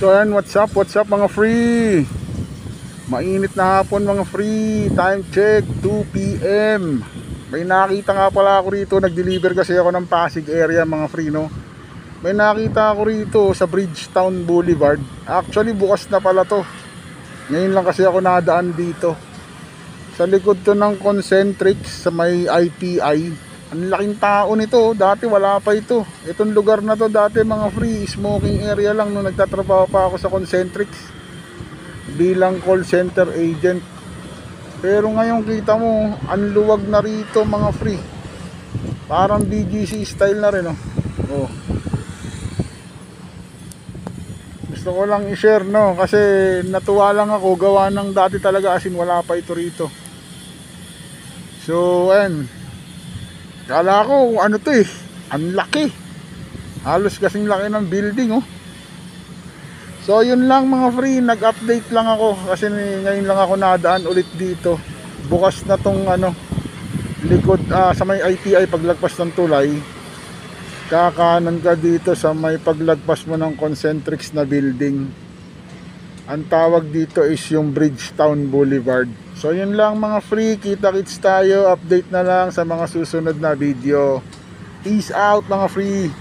So ayan, what's up mga free? Mainit na hapon mga free. Time check 2 PM. May nakita nga pala ako rito. Nag-deliver kasi ako ng Pasig area mga free, no. May nakita ako rito sa Bridgetown Boulevard. Actually bukas na pala to. Ngayon lang kasi ako nadaan dito. Sa likod to ng Concentrix sa may IPI. Ang laking tao nito, dati wala pa ito. Itong lugar na to dati mga free, smoking area lang nung nagtatrabaho pa ako sa Concentrix bilang call center agent. Pero ngayon kita mo, ang luwag na rito mga free. Parang BGC style na rin, oh. Oh. Gusto ko lang i-share, no, kasi natuwa lang ako, gawa ng dati talaga asin wala pa ito rito. So, ayan. Kala ko ano to eh, ang laki. Halos kasing laki ng building, oh. So yun lang mga free, nag-update lang ako kasi ngayon lang ako nadaan ulit dito. Bukas na tong ano, likod sa may ITI paglagpas ng tulay. Kakanan ka dito sa may paglagpas mo ng Concentrix na building. Ang tawag dito is yung Bridgetown Boulevard. So yun lang mga free, kita-kits tayo, update na lang sa mga susunod na video. Peace out mga free.